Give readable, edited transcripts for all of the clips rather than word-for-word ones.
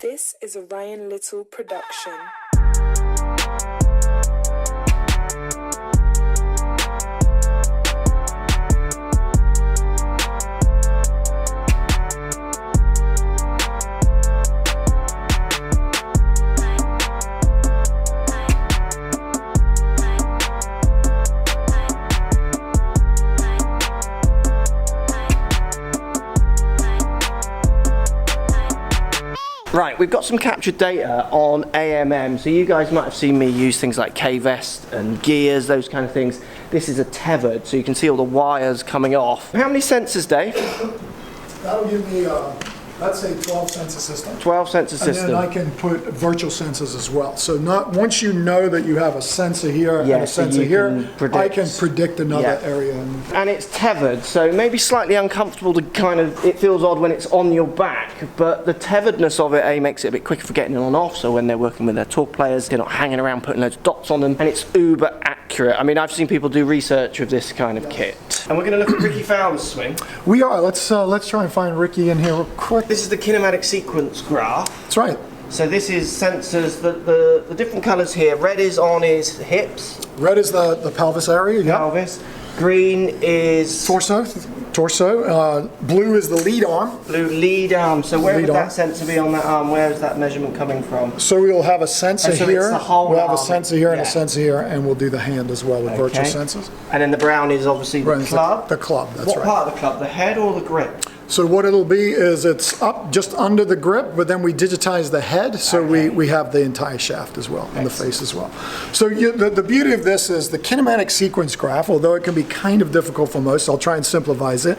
This is a Ryan Little production. Right, we've got some captured data on AMM, so you guys might have seen me use things like K-vest and gears, those kind of things. This is a tethered, so you can see all the wires coming off. How many sensors, Dave? That'll give me, let's say 12 sensor system. 12 sensor system. And then I can put virtual sensors as well. So not once you know that you have a sensor here and a sensor here, I can predict another area. And it's tethered, so maybe slightly uncomfortable to kind of, it feels odd when it's on your back, but the tetheredness of it, makes it a bit quicker for getting it on and off, so when they're working with their tour players, they're not hanging around putting loads of dots on them, and it's uber accurate. I mean, I've seen people do research with this kind of kit. And we're going to look at Rickie Fowler's swing. We are. Let's try and find Rickie in here real quick. This is the kinematic sequence graph. That's right. So this is sensors, the different colours here. Red is on his hips. Red is the pelvis area, yeah. Pelvis. Green is... Torso. Blue is the lead arm. Blue lead arm. So where would that sensor be on that arm? Where is that measurement coming from? So we'll have a sensor so here. We'll have arm. a sensor here and a sensor here, and we'll do the hand as well with virtual sensors. And then the brown is obviously the club. The club, that's right. What part of the club? The head or the grip? So what it'll be is it's up just under the grip, but then we digitize the head, so we have the entire shaft as well, and the face as well. So the beauty of this is the kinematic sequence graph, although it can be kind of difficult for most, I'll try and simplify it.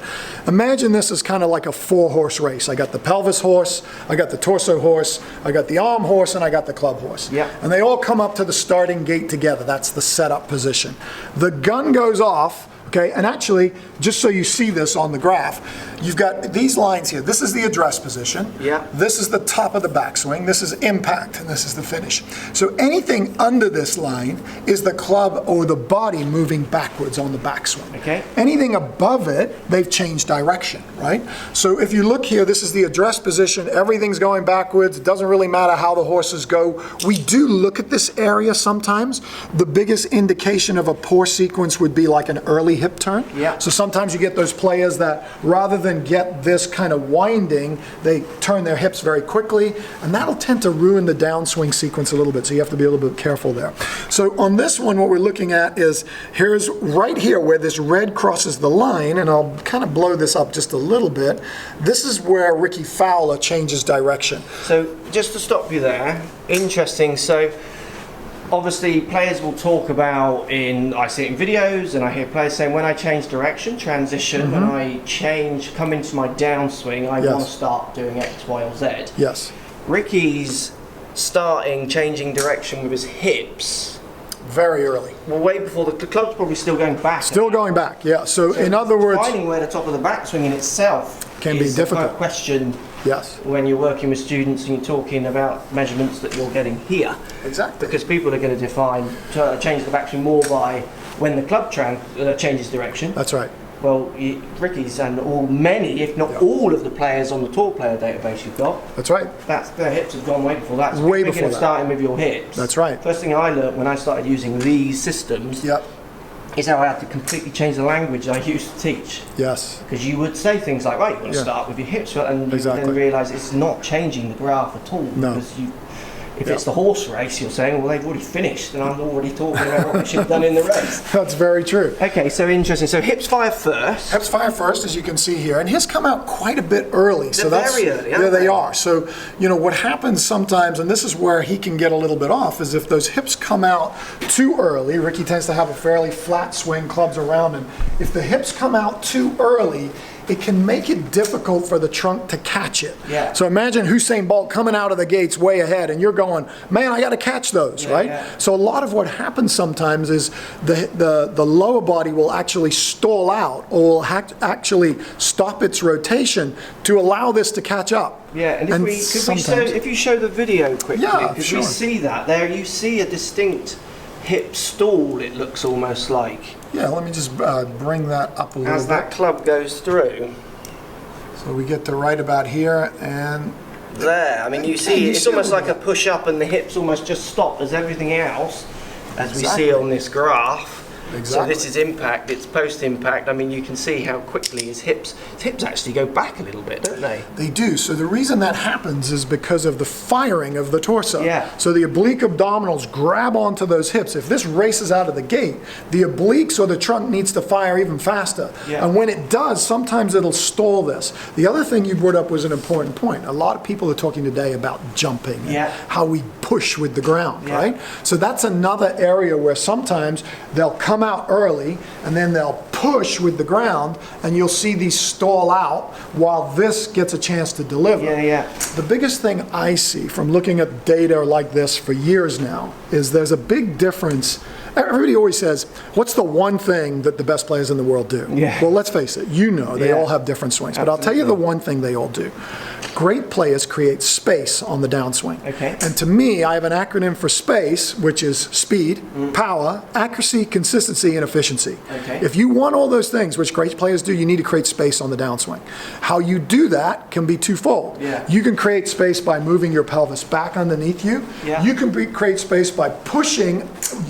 Imagine this is kind of like a 4-horse race. I got the pelvis horse, I got the torso horse, I got the arm horse, and I got the club horse. Yeah. And they all come up to the starting gate together. That's the setup position. The gun goes off. Okay, and actually, just so you see this on the graph, you've got these lines here. This is the address position. Yeah. This is the top of the backswing. This is impact, and this is the finish. So anything under this line is the club or the body moving backwards on the backswing. Okay. Anything above it, they've changed direction, right? So if you look here, this is the address position. Everything's going backwards. It doesn't really matter how the horses go. We do look at this area sometimes. The biggest indication of a poor sequence would be like an early hip turn. Yeah. So sometimes you get those players that rather than get this kind of winding, they turn their hips very quickly, and that'll tend to ruin the downswing sequence a little bit, so you have to be a little bit careful there. So on this one, what we're looking at is, here's right here where this red crosses the line, and I'll kind of blow this up just a little bit. This is where Rickie Fowler changes direction. So just to stop you there, interesting. So obviously players will talk about, I see it in videos and I hear players saying, when I change direction, transition, when I come into my downswing, I want to start doing X, Y, or Z. Yes. Rickie's changing direction with his hips. Very early. Well, way before the club's probably still going back. Still going back, yeah. So in other words, finding where the top of the backswing in itself can be difficult. A question. Yes. When you're working with students and you're talking about measurements that you're getting here. Exactly. Because people are going to change the backswing more by when the club changes direction. That's right. Well, Rickie's and many, if not all of the players on the tour player database you've got. That's right. Their hips have gone way before that. So way before that. Starting with your hips. That's right. First thing I learned when I started using these systems is how I had to completely change the language I used to teach. Yes. Because you would say things like, right, you want to start with your hips, and you then realise it's not changing the graph at all. No. Because if it's the horse race, you're saying, well, they've already finished, and I'm already talking about what we should have done in the race. That's very true. Okay, so interesting. So hips fire first. Hips fire first, as you can see here, and his come out quite a bit early. They're very early. Yeah, they are. So what happens sometimes, and this is where he can get a little bit off, is if those hips come out too early. Rickie tends to have a fairly flat swing, clubs around him. If the hips come out too early, it can make it difficult for the trunk to catch it. Yeah. So imagine Usain Bolt coming out of the gates way ahead, and you're going, man, I got to catch those, right? Yeah. So a lot of what happens sometimes is the lower body will actually stall out, or will actually stop its rotation to allow this to catch up. Yeah, and if you show the video quickly, because we see that there, you see a distinct hip stall, it looks almost like. Yeah, let me just bring that up a little bit. As that club goes through. So we get to right about here, and there. I mean, you see, it's almost like a push-up and the hips almost just stop as everything else, as we see on this graph. So this is impact, it's post-impact. I mean, you can see how quickly his hips actually go back a little bit, don't they? They do. So the reason that happens is because of the firing of the torso. Yeah. So the oblique abdominals grab onto those hips. If this races out of the gate, the obliques or the trunk needs to fire even faster. Yeah. And when it does, sometimes it'll stall this. The other thing you brought up was an important point. A lot of people are talking today about jumping, and how we push with the ground, right? So that's another area where sometimes they'll come out early and then they'll push with the ground, and you'll see these stall out while this gets a chance to deliver. The biggest thing I see from looking at data like this for years now is there's a big difference. Everybody always says, what's the one thing that the best players in the world do? Well, let's face it, they all have different swings. But I'll tell you the one thing they all do. Great players create space on the downswing. And to me, I have an acronym for space, which is speed, power, accuracy, consistency, and efficiency. If you want all those things, which great players do, you need to create space on the downswing. How you do that can be twofold. You can create space by moving your pelvis back underneath you. You can create space by pushing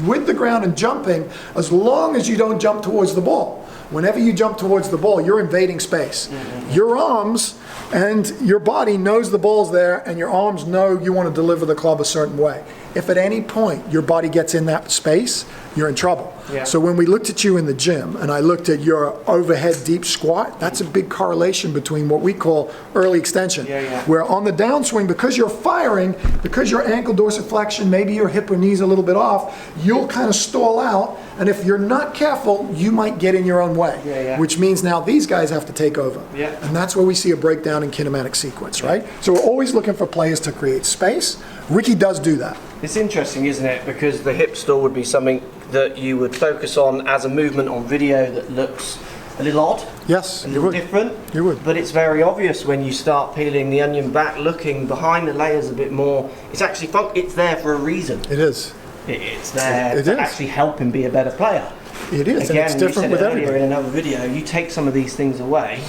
with the ground and jumping, as long as you don't jump towards the ball. Whenever you jump towards the ball, you're invading space. Your arms and your body knows the ball's there, and your arms know you want to deliver the club a certain way. If at any point your body gets in that space, you're in trouble. So when we looked at you in the gym and I looked at your overhead deep squat, that's a big correlation between what we call early extension. Where on the downswing, because you're firing, because your ankle dorsiflexion, maybe your hip or knee's a little bit off, you'll kind of stall out, and if you're not careful, you might get in your own way, which means now these guys have to take over. And that's where we see a breakdown in kinematic sequence, right? So we're always looking for players to create space. Rickie does do that. It's interesting, isn't it? Because the hip stall would be something that you would focus on as a movement on video that looks a little odd. Yes, a little different. You would. But it's very obvious when you start peeling the onion back, looking behind the layers a bit more. It's actually it's there for a reason. It is. It's there to actually help him be a better player. It is, Again, and it's different with everybody. In another video, you take some of these things away,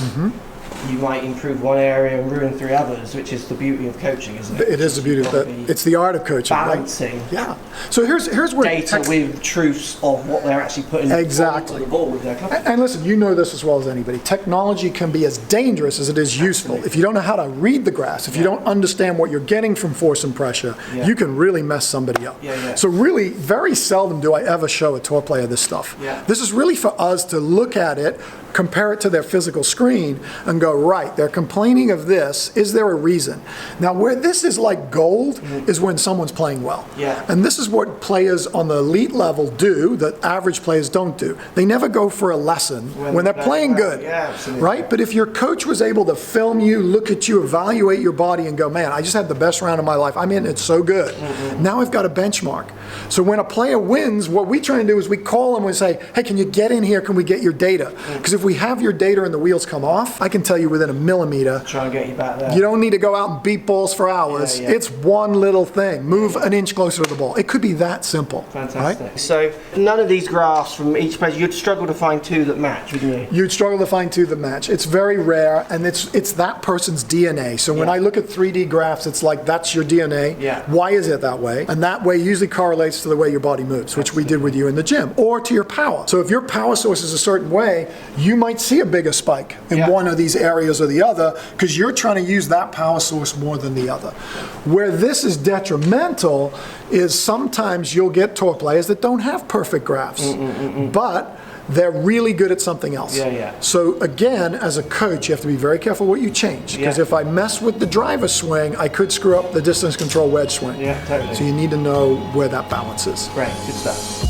you might improve one area and ruin 3 others, which is the beauty of coaching, isn't it? It is the beauty of it. It's the art of coaching, balancing. Right? So here's where data with truths of what they're actually putting onto the ball with their club. And listen, you know this as well as anybody. Technology can be as dangerous as it is useful. If you don't know how to read the graphs, if you don't understand what you're getting from force and pressure, you can really mess somebody up. So really, very seldom do I ever show a tour player this stuff. This is really for us to look at it, compare it to their physical screen, and go, right, they're complaining of this. Is there a reason? Now, where this is like gold is when someone's playing well. And this is what players on the elite level do that average players don't do. They never go for a lesson when they're playing good, right? But if your coach was able to film you, look at you, evaluate your body, and go, man, I just had the best round of my life. I mean, it's so good. Now I've got a benchmark. So when a player wins, what we try and do is we call them and say, hey, can you get in here? Can we get your data? Because if we have your data and the wheels come off, I can tell you within a millimeter. Try and get you back there. You don't need to go out and beat balls for hours. It's one little thing. Move an inch closer to the ball. It could be that simple. Fantastic. Right? So none of these graphs from each player, you'd struggle to find 2 that match, wouldn't you? You'd struggle to find 2 that match. It's very rare, and it's that person's DNA. So when I look at 3D graphs, it's like that's your DNA. Why is it that way? And that way usually correlates to the way your body moves, which we did with you in the gym, or to your power. So if your power source is a certain way, you might see a bigger spike in one of these areas or the other, because you're trying to use that power source more than the other. Where this is detrimental is sometimes you'll get tour players that don't have perfect graphs, but they're really good at something else. So again, as a coach, you have to be very careful what you change, because if I mess with the driver swing, I could screw up the distance control wedge swing. So you need to know where that balance is. Great, good stuff.